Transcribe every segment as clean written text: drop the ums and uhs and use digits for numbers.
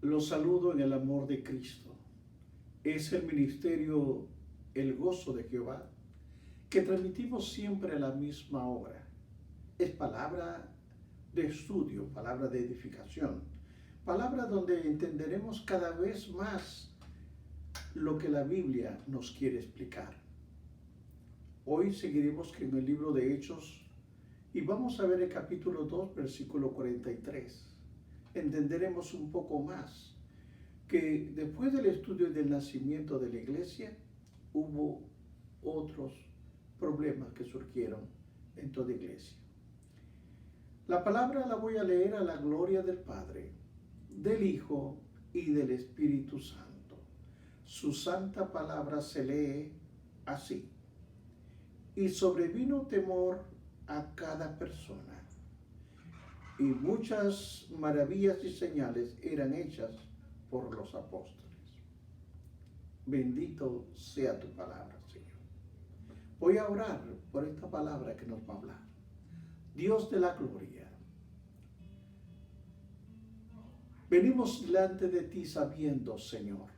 Los saludo en el amor de Cristo. Es el ministerio El Gozo de Jehová que transmitimos siempre a la misma hora. Es palabra de estudio, palabra de edificación, palabra donde entenderemos cada vez más lo que la Biblia nos quiere explicar. Hoy seguiremos en el libro de Hechos y vamos a ver el capítulo 2, versículo 43. Entenderemos un poco más que después del estudio del nacimiento de la iglesia hubo otros problemas que surgieron en toda iglesia. La palabra la voy a leer a la gloria del Padre, del Hijo y del Espíritu Santo. Su santa palabra se lee así. Y sobrevino temor a cada persona, y muchas maravillas y señales eran hechas por los apóstoles. Bendito sea tu palabra, Señor. Voy a orar por esta palabra que nos va a hablar. Dios de la gloria, venimos delante de ti sabiendo, Señor,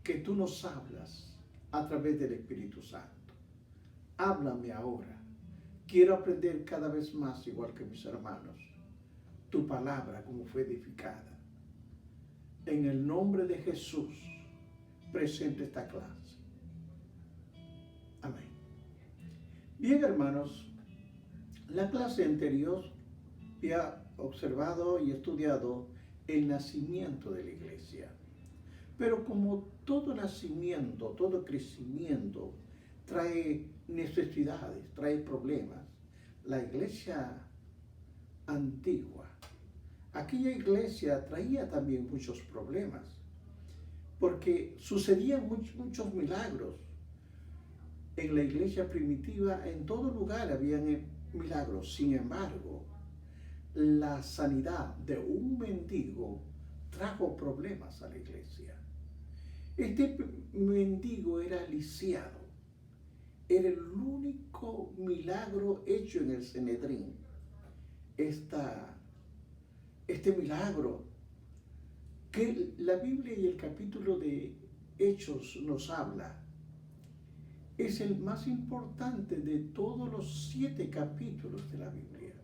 que tú nos hablas a través del Espíritu Santo. Háblame ahora. Quiero aprender cada vez más, igual que mis hermanos, tu palabra como fue edificada. En el nombre de Jesús, presente esta clase. Amén. Bien, hermanos, la clase anterior había observado y estudiado el nacimiento de la iglesia. Pero como todo nacimiento, todo crecimiento trae necesidades, trae problemas, la iglesia antigua, aquella iglesia traía también muchos problemas, porque sucedían muchos milagros. En la iglesia primitiva, en todo lugar habían milagros. Sin embargo, la sanidad de un mendigo trajo problemas a la iglesia. Este mendigo era lisiado. Era el único milagro hecho en el Sanedrín. Este milagro que la Biblia y el capítulo de Hechos nos habla es el más importante de todos los 7 capítulos de la Biblia.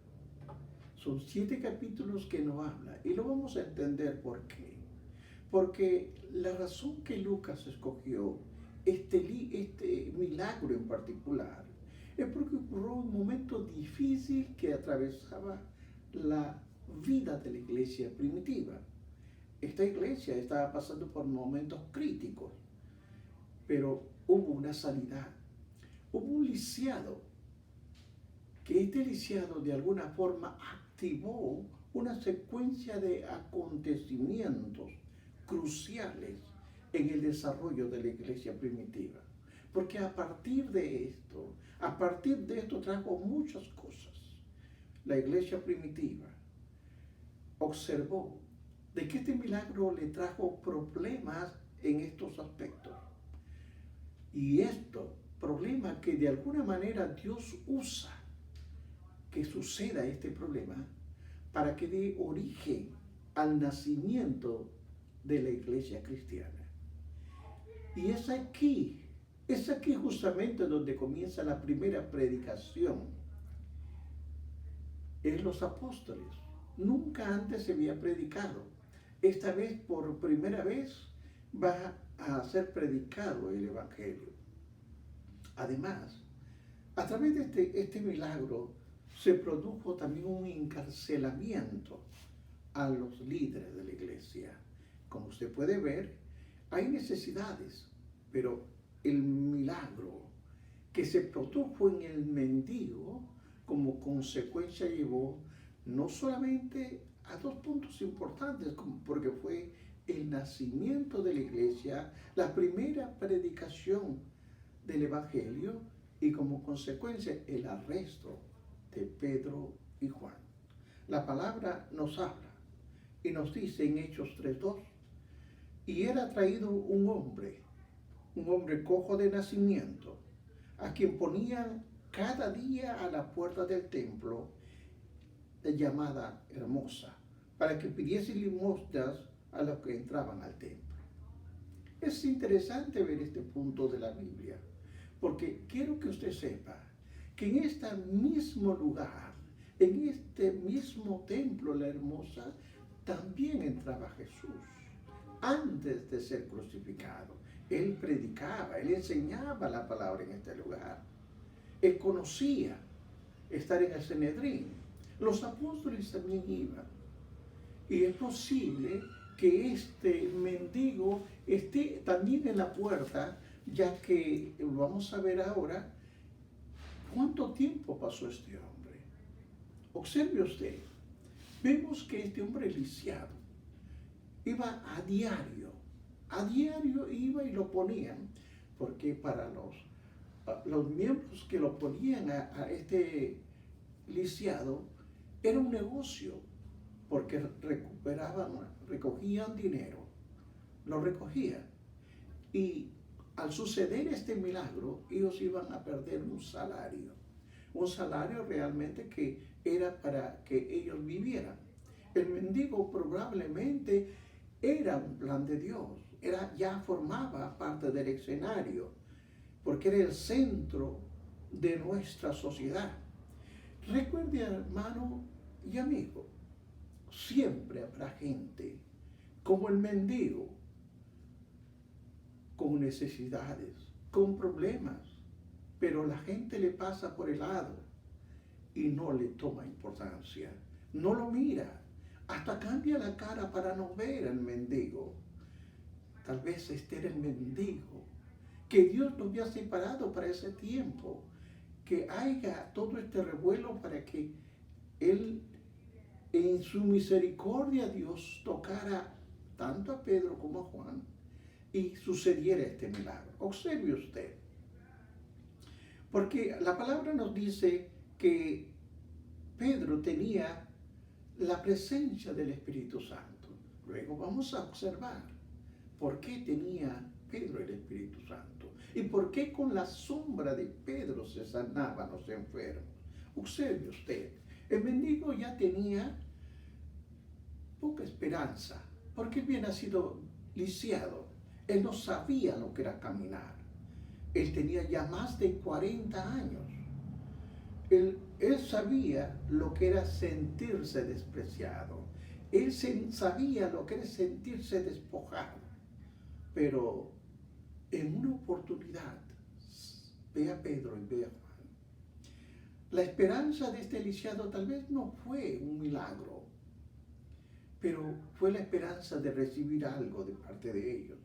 Son 7 capítulos que nos habla y lo vamos a entender por qué. Porque la razón que Lucas escogió este milagro en particular es porque ocurrió un momento difícil que atravesaba la vida de la iglesia primitiva. Esta iglesia estaba pasando por momentos críticos, pero hubo una sanidad, hubo un lisiado, que este lisiado de alguna forma activó una secuencia de acontecimientos cruciales en el desarrollo de la iglesia primitiva. Porque a partir de esto trajo muchas cosas. La iglesia primitiva observó de que este milagro le trajo problemas en estos aspectos. Y problema que de alguna manera Dios usa que suceda este problema para que dé origen al nacimiento de la iglesia cristiana. Y es aquí justamente donde comienza la primera predicación. En los apóstoles. Nunca antes se había predicado. Esta vez, por primera vez, va a ser predicado el Evangelio. Además, a través de este milagro se produjo también un encarcelamiento a los líderes de la iglesia. Como usted puede ver, hay necesidades, pero el milagro que se produjo en el mendigo como consecuencia llevó no solamente a 2 puntos importantes, porque fue el nacimiento de la iglesia, la primera predicación del Evangelio y como consecuencia el arresto de Pedro y Juan. La palabra nos habla y nos dice en Hechos 3:2, y era traído un hombre cojo de nacimiento, a quien ponían cada día a la puerta del templo llamada Hermosa, para que pidiese limosnas a los que entraban al templo. Es interesante ver este punto de la Biblia, porque quiero que usted sepa que en este mismo lugar, en este mismo templo, la hermosa, también entraba Jesús antes de ser crucificado. Él predicaba, él enseñaba la palabra en este lugar. Él conocía estar en el Sanedrín. Los apóstoles también iban. Y es posible que este mendigo esté también en la puerta, ya que vamos a ver ahora cuánto tiempo pasó este hombre. Observe usted, vemos que este hombre lisiado iba a diario iba y lo ponían, porque para los miembros que lo ponían a este lisiado era un negocio, porque recogían dinero, lo recogían, y al suceder este milagro, ellos iban a perder un salario realmente que era para que ellos vivieran. El mendigo probablemente era un plan de Dios, ya formaba parte del escenario, porque era el centro de nuestra sociedad. Recuerde, hermano y amigo, siempre habrá gente como el mendigo, con necesidades, con problemas, pero la gente le pasa por el lado y no le toma importancia, no lo mira, hasta cambia la cara para no ver al mendigo. Tal vez este era el mendigo que Dios lo había separado para ese tiempo, que haya todo este revuelo para que Él, en su misericordia, Dios tocara tanto a Pedro como a Juan y sucediera este milagro. Observe usted, porque la palabra nos dice que Pedro tenía la presencia del Espíritu Santo. Luego vamos a observar por qué tenía Pedro el Espíritu Santo y por qué con la sombra de Pedro se sanaban los enfermos. Observe usted, el mendigo ya tenía poca esperanza, porque él había sido lisiado. Él no sabía lo que era caminar. Él tenía ya más de 40 años. Él sabía lo que era sentirse despreciado. Él sabía lo que era sentirse despojado. Pero en una oportunidad, ve a Pedro y ve a Juan. La esperanza de este lisiado tal vez no fue un milagro, pero fue la esperanza de recibir algo de parte de ellos.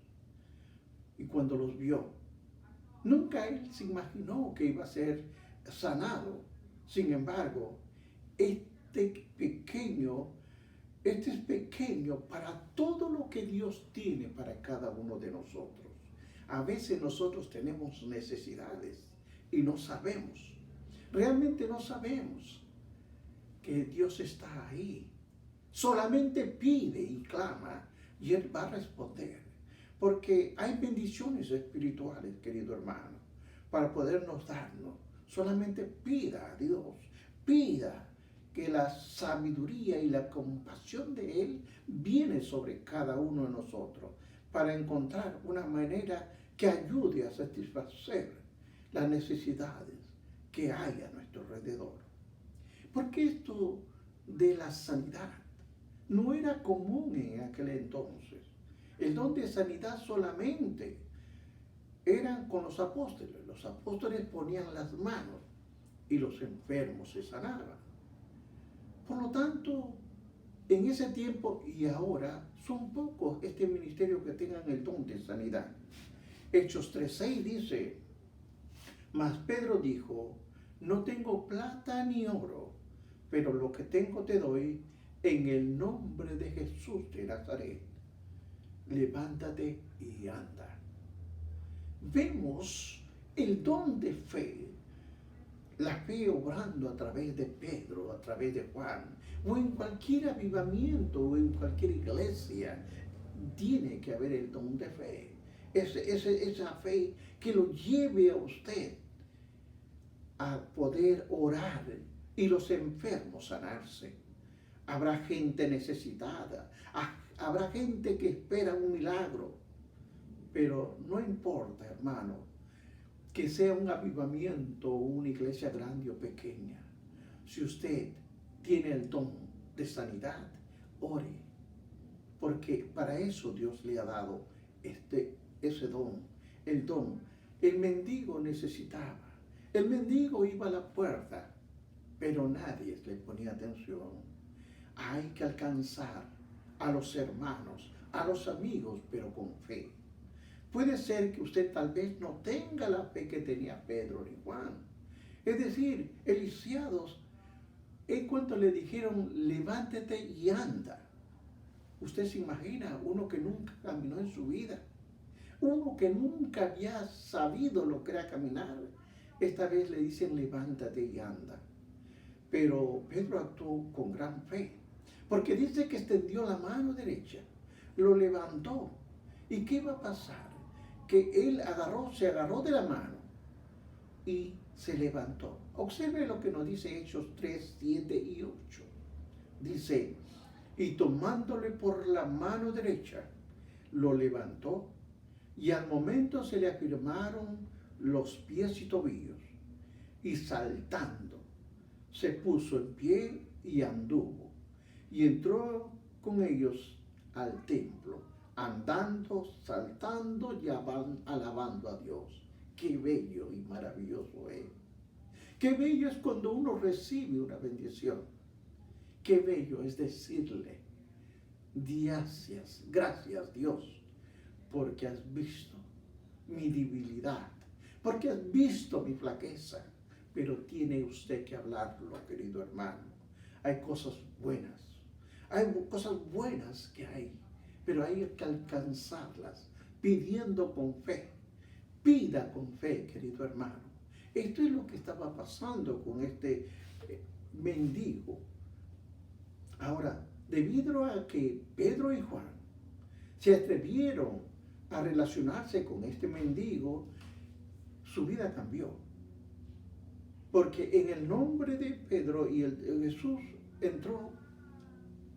Y cuando los vio, nunca él se imaginó que iba a ser sanado. Sin embargo, este es pequeño para todo lo que Dios tiene para cada uno de nosotros. A veces nosotros tenemos necesidades y no sabemos, realmente no sabemos que Dios está ahí. Solamente pide y clama y Él va a responder. Porque hay bendiciones espirituales, querido hermano, para podernos darnos. Solamente pida a Dios, pida que la sabiduría y la compasión de Él viene sobre cada uno de nosotros para encontrar una manera que ayude a satisfacer las necesidades que hay a nuestro alrededor. Porque esto de la sanidad no era común en aquel entonces. El don de sanidad solamente eran con los apóstoles. Los apóstoles ponían las manos y los enfermos se sanaban. Por lo tanto, en ese tiempo y ahora son pocos este ministerio que tengan el don de sanidad. Hechos 3:6 dice, mas Pedro dijo, no tengo plata ni oro, pero lo que tengo te doy en el nombre de Jesús de Nazaret. Levántate y anda. Vemos el don de fe, la fe obrando a través de Pedro, a través de Juan, o en cualquier avivamiento o en cualquier iglesia, tiene que haber el don de fe. Esa fe que lo lleve a usted a poder orar y los enfermos sanarse. Habrá gente necesitada, habrá gente que espera un milagro, pero no importa, hermano, que sea un avivamiento o una iglesia grande o pequeña. Si usted tiene el don de sanidad, ore, porque para eso Dios le ha dado ese don, el don. El mendigo necesitaba, el mendigo iba a la puerta, pero nadie le ponía atención. Hay que alcanzar a los hermanos, a los amigos, pero con fe. Puede ser que usted tal vez no tenga la fe que tenía Pedro ni Juan. Es decir, el lisiados, en cuanto le dijeron, levántate y anda. Usted se imagina, uno que nunca caminó en su vida, uno que nunca había sabido lo que era caminar, esta vez le dicen, levántate y anda. Pero Pedro actuó con gran fe, porque dice que extendió la mano derecha, lo levantó. ¿Y qué va a pasar? Que él se agarró de la mano y se levantó. Observe lo que nos dice Hechos 3, 7 y 8. Dice, y tomándole por la mano derecha, lo levantó, y al momento se le afirmaron los pies y tobillos, y saltando, se puso en pie y anduvo, y entró con ellos al templo, andando, saltando y alabando a Dios. Qué bello y maravilloso es. Qué bello es cuando uno recibe una bendición. Qué bello es decirle, gracias Dios, porque has visto mi debilidad, porque has visto mi flaqueza, pero tiene usted que hablarlo, querido hermano. Hay cosas buenas que hay, pero hay que alcanzarlas pidiendo con fe. Pida con fe, querido hermano. Esto es lo que estaba pasando con este mendigo. Ahora, debido a que Pedro y Juan se atrevieron a relacionarse con este mendigo, su vida cambió. Porque en el nombre de Pedro y Jesús entró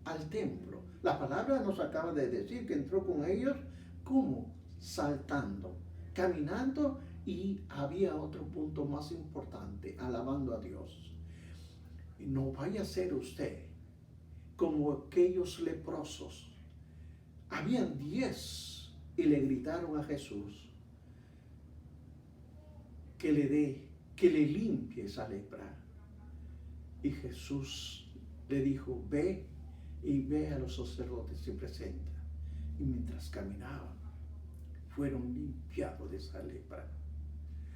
al templo. La palabra nos acaba de decir que entró con ellos, ¿cómo? Saltando, caminando, y había otro punto más importante, alabando a Dios. Y no vaya a ser usted como aquellos leprosos. Habían 10 y le gritaron a Jesús que le limpie esa lepra. Y Jesús le dijo, ve a los sacerdotes y presenta. Y mientras caminaban, fueron limpiados de esa lepra.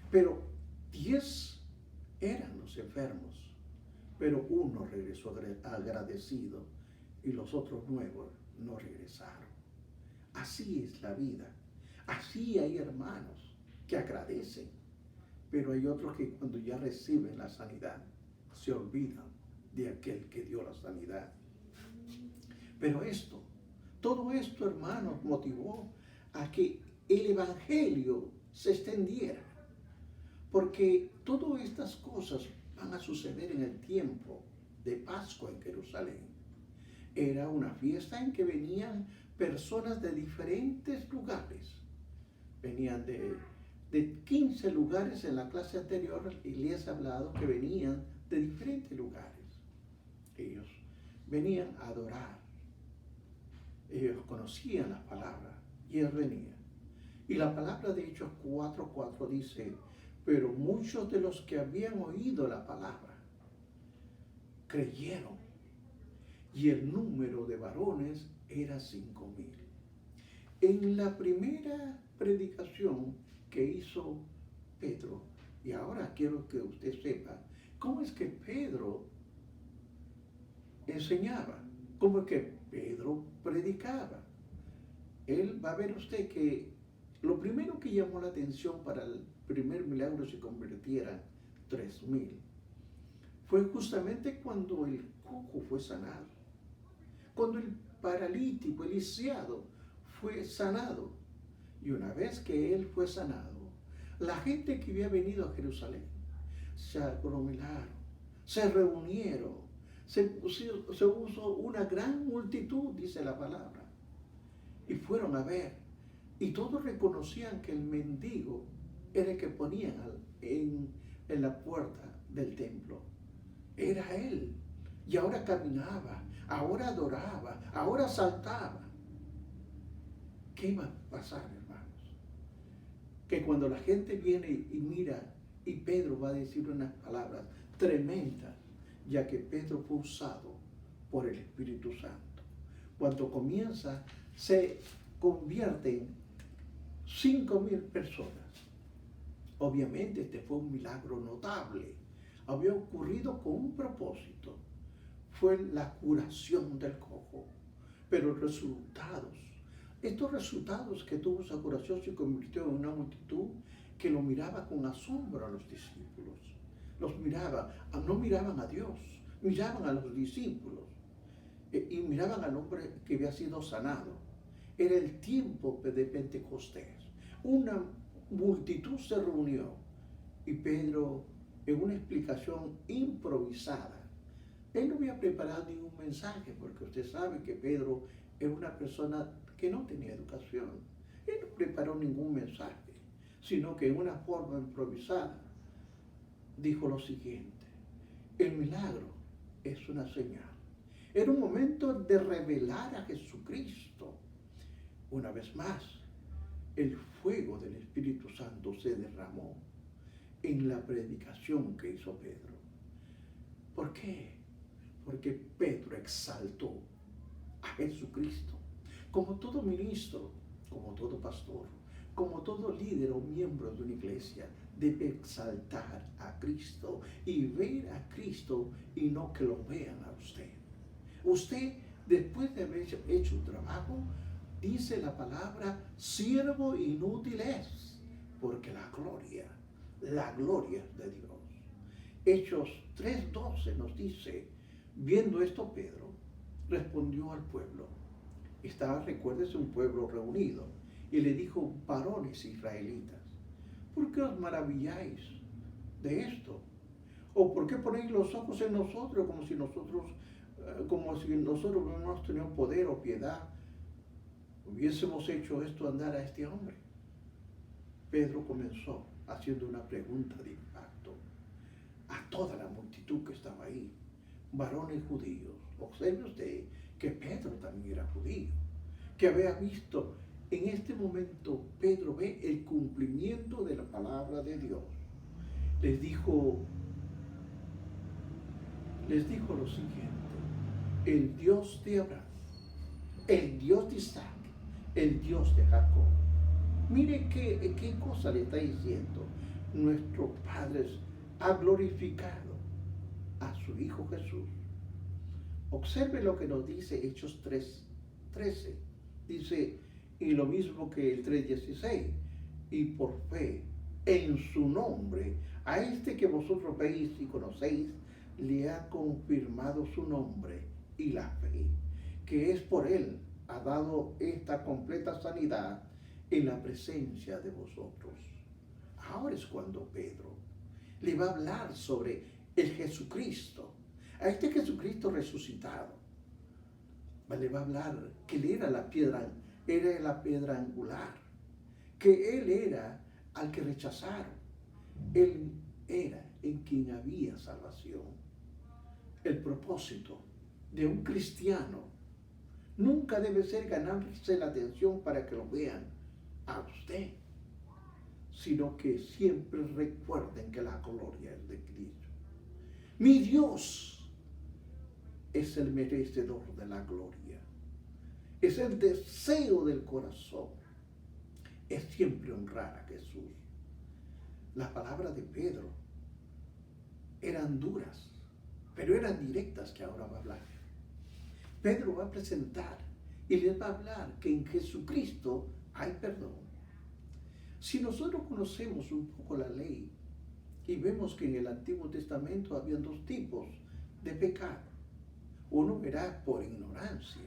Pero 10 eran los enfermos, pero uno regresó agradecido y los otros 9 no regresaron. Así es la vida. Así hay hermanos que agradecen, pero hay otros que cuando ya reciben la sanidad se olvidan de aquel que dio la sanidad. Pero todo esto, hermanos, motivó a que el evangelio se extendiera, porque todas estas cosas van a suceder en el tiempo de Pascua en Jerusalén. Era una fiesta en que venían personas de diferentes lugares. Venían de 15 lugares. En la clase anterior y les he hablado que venían de diferentes lugares. Ellos venían a adorar. Ellos conocían la palabra y ellos venían. Y la palabra de Hechos 4:4 dice, pero muchos de los que habían oído la palabra creyeron, y el número de varones era 5,000. En la primera predicación que hizo Pedro, y ahora quiero que usted sepa cómo es que Pedro enseñaba, cómo es que Pedro predicaba. Él va a ver usted que lo primero que llamó la atención para el primer milagro se convirtieran 3,000 fue justamente cuando el cojo fue sanado, cuando el paralítico, el lisiado, fue sanado. Y una vez que él fue sanado, la gente que había venido a Jerusalén se aglomeraron, se reunieron, se puso una gran multitud, dice la palabra. fueron a ver. Y todos reconocían que el mendigo era el que ponían en la puerta del templo. Era él. Y ahora caminaba, ahora adoraba, ahora saltaba. ¿Qué va a pasar, hermanos? Que cuando la gente viene y mira, y Pedro va a decir unas palabras tremendas, ya que Pedro fue usado por el Espíritu Santo. Cuando comienza, se convierten 5.000 personas. Obviamente este fue un milagro notable. Había ocurrido con un propósito. Fue la curación del cojo. Pero estos resultados que tuvo esa curación se convirtió en una multitud que lo miraba con asombro a los discípulos. Los miraba, no miraban a Dios, miraban a los discípulos y miraban al hombre que había sido sanado. Era el tiempo de Pentecostés. Una multitud se reunió y Pedro, en una explicación improvisada, él no había preparado ningún mensaje, porque usted sabe que Pedro es una persona que no tenía educación. Él no preparó ningún mensaje, sino que en una forma improvisada dijo lo siguiente: el milagro es una señal. Era un momento de revelar a Jesucristo. Una vez más, el fuego del Espíritu Santo se derramó en la predicación que hizo Pedro. ¿Por qué? Porque Pedro exaltó a Jesucristo. Como todo ministro, como todo pastor, como todo líder o miembro de una iglesia, debe exaltar a Cristo y ver a Cristo y no que lo vean a usted. Usted, después de haber hecho un trabajo, dice la palabra, siervo inútil es, porque la gloria es de Dios. Hechos 3:12 nos dice, viendo esto Pedro, respondió al pueblo. Estaba, recuérdese, un pueblo reunido, y le dijo, varones israelitas, ¿por qué os maravilláis de esto? ¿O por qué ponéis los ojos en nosotros como si nosotros hubiéramos tenido poder o piedad, hubiésemos hecho esto andar a este hombre? Pedro comenzó haciendo una pregunta de impacto a toda la multitud que estaba ahí, varones judíos. Observe usted que Pedro también era judío, que había visto en este momento. Pedro ve el cumplimiento de la palabra de Dios. Les dijo lo siguiente: el Dios de Abraham, el Dios de Isaac, el Dios de Jacob. Mire qué cosa le está diciendo. Nuestro Padre ha glorificado a su Hijo Jesús. Observe lo que nos dice Hechos 3:13. Dice, y lo mismo que el 3:16, y por fe en su nombre, a este que vosotros veis y conocéis, le ha confirmado su nombre y la fe, que es por él, ha dado esta completa sanidad en la presencia de vosotros. Ahora es cuando Pedro le va a hablar sobre el Jesucristo, a este Jesucristo resucitado. Le va a hablar que él era la piedra angular, que él era al que rechazaron. Él era en quien había salvación. El propósito de un cristiano nunca debe ser ganarse la atención para que lo vean a usted, sino que siempre recuerden que la gloria es de Cristo. Mi Dios es el merecedor de la gloria. Es el deseo del corazón. Es siempre honrar a Jesús. Las palabras de Pedro eran duras, pero eran directas, que ahora va a hablar. Pedro va a presentar y les va a hablar que en Jesucristo hay perdón. Si nosotros conocemos un poco la ley y vemos que en el Antiguo Testamento había dos tipos de pecado. Uno era por ignorancia.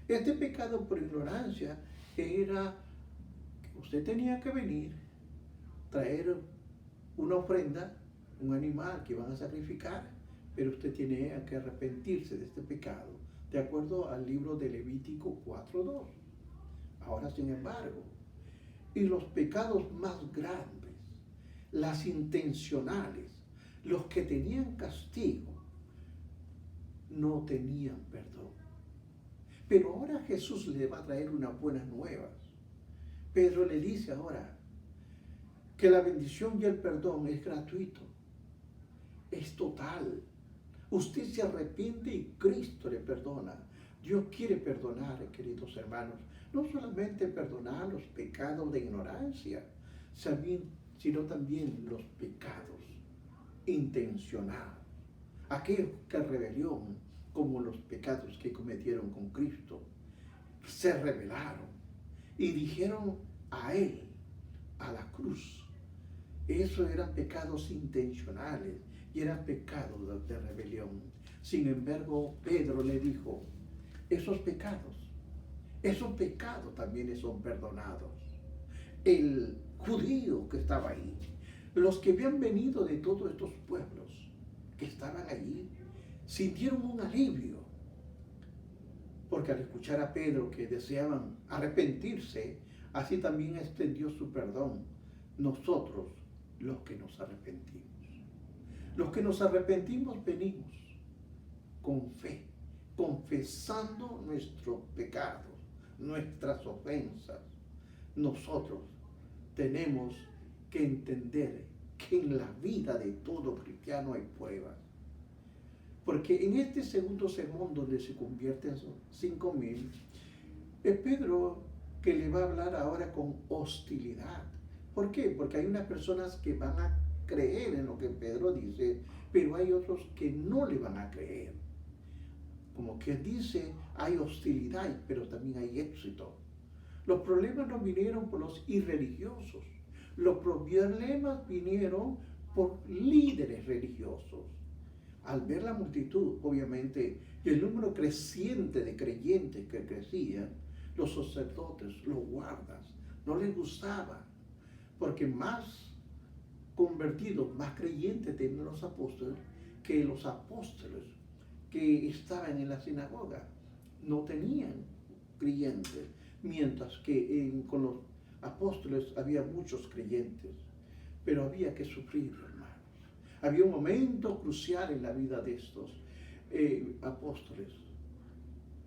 Este pecado por ignorancia era que usted tenía que venir, traer una ofrenda, un animal que iban a sacrificar, pero usted tenía que arrepentirse de este pecado, de acuerdo al libro de Levítico 4:2. Ahora, sin embargo, y los pecados más grandes, las intencionales, los que tenían castigo, no tenían perdón. Pero ahora Jesús le va a traer unas buenas nuevas. Pedro le dice ahora que la bendición y el perdón es gratuito, es total. Usted se arrepiente y Cristo le perdona. Dios quiere perdonar, queridos hermanos, no solamente perdonar los pecados de ignorancia, sino también los pecados intencionados, aquellos que rebelión, como los pecados que cometieron con Cristo, se rebelaron y dijeron a Él, a la cruz. Esos eran pecados intencionales y eran pecados de rebelión. Sin embargo, Pedro le dijo, esos pecados también son perdonados. El judío que estaba ahí, los que habían venido de todos estos pueblos que estaban allí, sintieron un alivio, porque al escuchar a Pedro que deseaban arrepentirse, así también extendió su perdón. Nosotros, los que nos arrepentimos, venimos con fe, confesando nuestros pecados, nuestras ofensas. Nosotros tenemos que entender que en la vida de todo cristiano hay pruebas. Porque en este segundo sermón donde se convierten 5,000, es Pedro que le va a hablar ahora con hostilidad. ¿Por qué? Porque hay unas personas que van a creer en lo que Pedro dice, pero hay otros que no le van a creer. Como que dice, hay hostilidad, pero también hay éxito. Los problemas no vinieron por los irreligiosos. Los problemas vinieron por líderes religiosos. Al ver la multitud, obviamente, y el número creciente de creyentes que crecían, los sacerdotes, los guardas, no les gustaba, porque más convertidos, más creyentes tenían los apóstoles que los apóstoles que estaban en la sinagoga. No tenían creyentes, mientras que con los apóstoles había muchos creyentes, pero había que sufrir, hermanos. Había un momento crucial en la vida de estos apóstoles,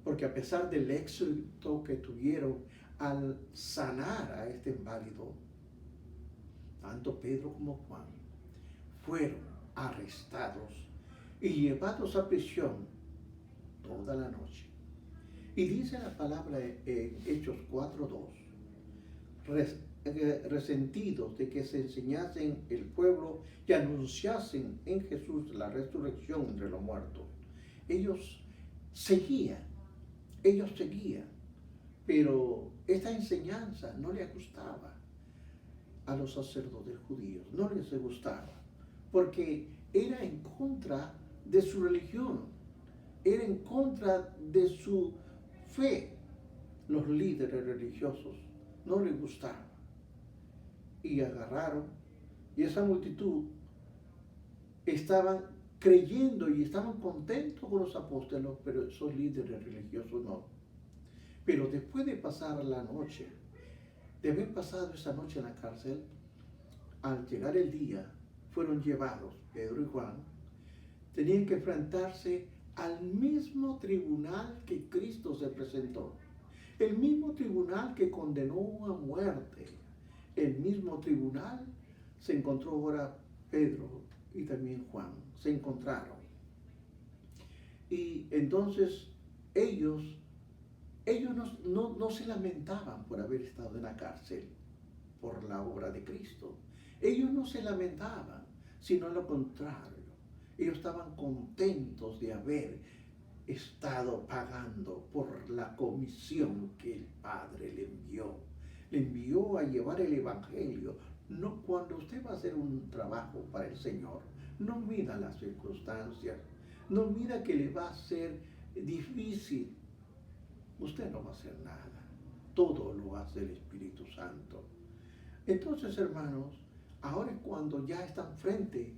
porque a pesar del éxito que tuvieron al sanar a este inválido, tanto Pedro como Juan fueron arrestados y llevados a prisión toda la noche. Y dice la palabra en Hechos 4:2, resentidos de que se enseñasen el pueblo y anunciasen en Jesús la resurrección entre los muertos. Ellos seguían, pero esta enseñanza no les gustaba a los sacerdotes judíos, no les gustaba, porque era en contra de su religión, era en contra de su fe. Los líderes religiosos no les gustaba. Y agarraron, y esa multitud estaban creyendo y estaban contentos con los apóstoles, pero esos líderes religiosos no. Pero después de pasar la noche, de haber pasado esa noche en la cárcel, al llegar el día, fueron llevados, Pedro y Juan, tenían que enfrentarse al mismo tribunal que Cristo se presentó. El mismo tribunal que condenó a muerte. El mismo tribunal se encontró ahora Pedro y también Juan. Se encontraron. Y entonces ellos no se lamentaban por haber estado en la cárcel por la obra de Cristo. Ellos no se lamentaban, sino lo contrario. Ellos estaban contentos de haber estado pagando por la comisión que el Padre le envió. Le envió a llevar el Evangelio. No, cuando usted va a hacer un trabajo para el Señor, no mida las circunstancias, no mida que le va a ser difícil. Usted no va a hacer nada. Todo lo hace el Espíritu Santo. Entonces, hermanos, ahora es cuando ya están frente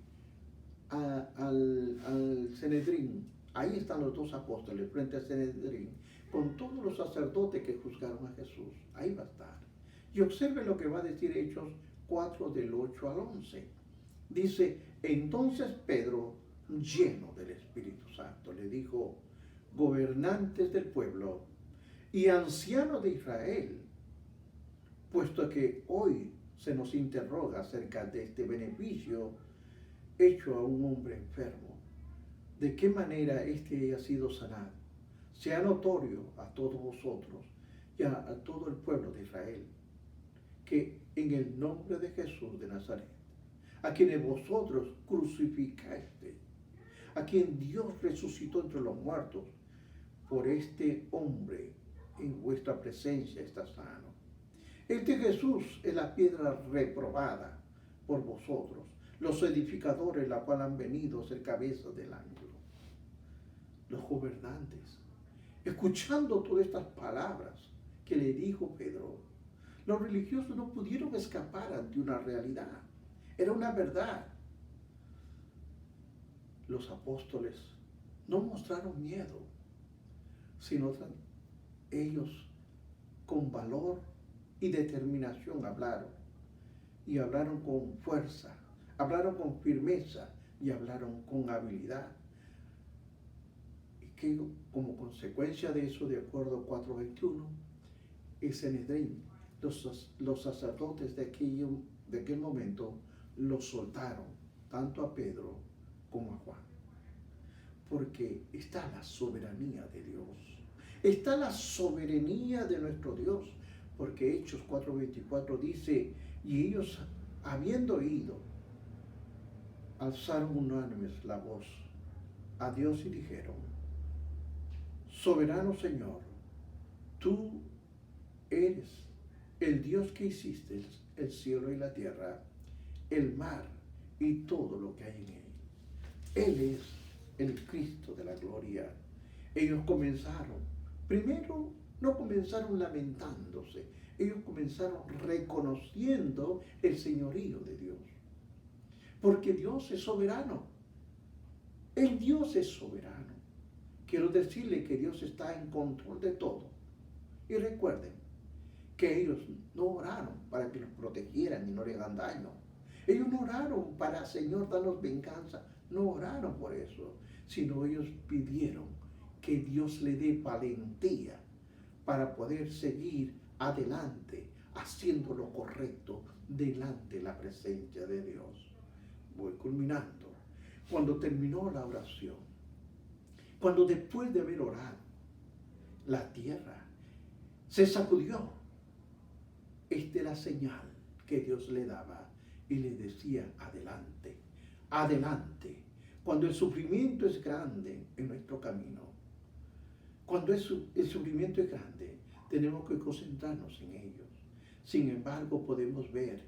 al Sanedrín. Ahí están los dos apóstoles frente al Sanedrín. con todos los sacerdotes que juzgaron a Jesús. Ahí va a estar. Y observe lo que va a decir Hechos 4 del 8 al 11. Dice, entonces Pedro, lleno del Espíritu Santo, le dijo, gobernantes del pueblo y ancianos de Israel, puesto que hoy se nos interroga acerca de este beneficio hecho a un hombre enfermo, de qué manera éste haya sido sanado, sea notorio a todos vosotros y a todo el pueblo de Israel, que en el nombre de Jesús de Nazaret, a quienes vosotros crucificaste, a quien Dios resucitó entre los muertos, por este hombre en vuestra presencia está sano. Este Jesús es la piedra reprobada por vosotros, los edificadores, la cual han venido a ser cabeza del ángulo. Los gobernantes, escuchando todas estas palabras que le dijo Pedro, los religiosos no pudieron escapar ante una realidad. Era una verdad. Los apóstoles no mostraron miedo, sino ellos con valor y determinación hablaron. Y hablaron con fuerza, hablaron con firmeza y hablaron con habilidad. Y que como consecuencia de eso, de acuerdo a 4:21, el Sanedrín, los sacerdotes de aquel momento, los soltaron, tanto a Pedro como a Juan. Porque está la soberanía de Dios. Está la soberanía de nuestro Dios. Porque Hechos 4:24 dice, y ellos, habiendo oído, alzaron unánimes la voz a Dios y dijeron, soberano Señor, tú eres el Dios que hiciste el cielo y la tierra, el mar y todo lo que hay en él. Él es el Cristo de la gloria. Ellos comenzaron, primero no comenzaron lamentándose, ellos comenzaron reconociendo el señorío de Dios. Porque Dios es soberano. El Dios es soberano. Quiero decirle que Dios está en control de todo. Y recuerden que ellos no oraron para que los protegieran y no les hagan daño. Ellos no oraron para, Señor, danos venganza. No oraron por eso, sino ellos pidieron que Dios le dé valentía para poder seguir adelante, haciendo lo correcto delante de la presencia de Dios. Voy culminando. Cuando terminó la oración, cuando después de haber orado, la tierra se sacudió. Esta es la señal que Dios le daba y le decía, adelante, adelante. Cuando el sufrimiento es grande en nuestro camino, cuando el sufrimiento es grande, tenemos que concentrarnos en ellos. Sin embargo, podemos ver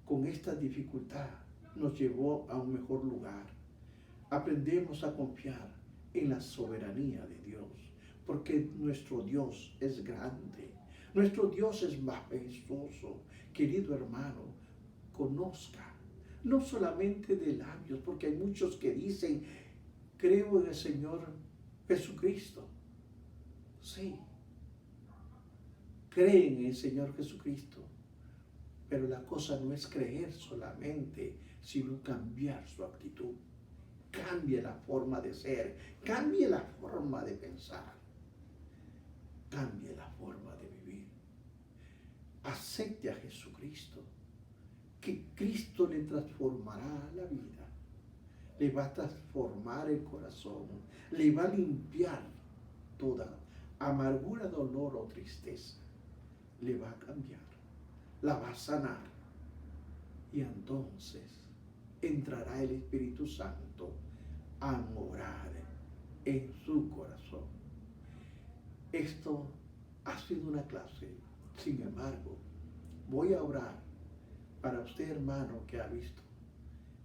con esta dificultad nos llevó a un mejor lugar. Aprendemos a confiar en la soberanía de Dios, porque nuestro Dios es grande, nuestro Dios es majestuoso. Querido hermano, conozca, no solamente de labios, porque hay muchos que dicen, creo en el Señor Jesucristo. Sí, creen en el Señor Jesucristo, pero la cosa no es creer solamente, sino cambiar su actitud. Cambie la forma de ser, cambie la forma de pensar, cambie la forma de vivir. Acepte a Jesucristo, que Cristo le transformará la vida, le va a transformar el corazón, le va a limpiar toda amargura, dolor o tristeza, le va a cambiar, la va a sanar y entonces entrará el Espíritu Santo a morar en su corazón. Esto ha sido una clase. Sin embargo, voy a orar para usted, hermano, que ha visto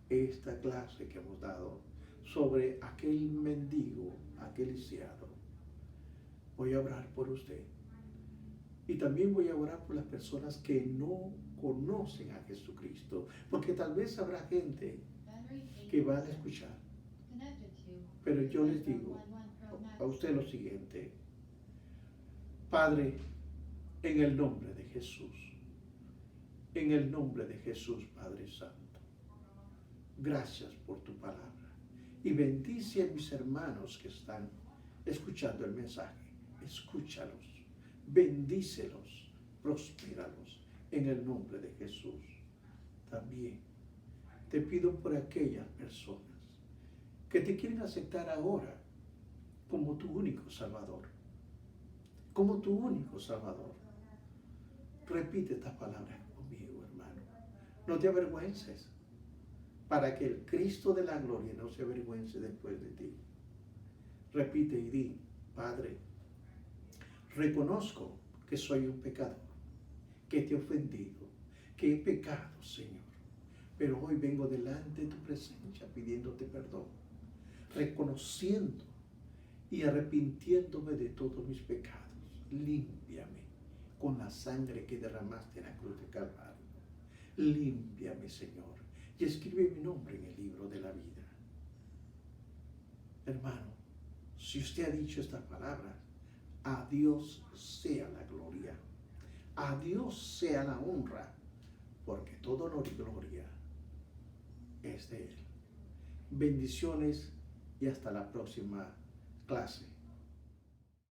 esta clase que hemos dado sobre aquel mendigo, aquel lisiado. Voy a orar por usted. Y también voy a orar por las personas que no conocen a Jesucristo, porque tal vez habrá gente que van a escuchar. Pero yo les digo a usted lo siguiente: Padre, en el nombre de Jesús, en el nombre de Jesús, Padre Santo, gracias por tu palabra. Y bendice a mis hermanos que están escuchando el mensaje. Escúchalos, bendícelos, prospéralos en el nombre de Jesús. También te pido por aquellas personas que te quieren aceptar ahora como tu único Salvador. Como tu único Salvador. Repite estas palabras conmigo, hermano. No te avergüences, para que el Cristo de la gloria no se avergüence después de ti. Repite y di: Padre, reconozco que soy un pecador, que te he ofendido, que he pecado, Señor. Pero hoy vengo delante de tu presencia pidiéndote perdón, reconociendo y arrepintiéndome de todos mis pecados. Límpiame con la sangre que derramaste en la cruz de Calvario. Límpiame, Señor, y escribe mi nombre en el libro de la vida. Hermano, si usted ha dicho estas palabras, a Dios sea la gloria, a Dios sea la honra, porque todo honor y gloria es de Él. Bendiciones y hasta la próxima clase.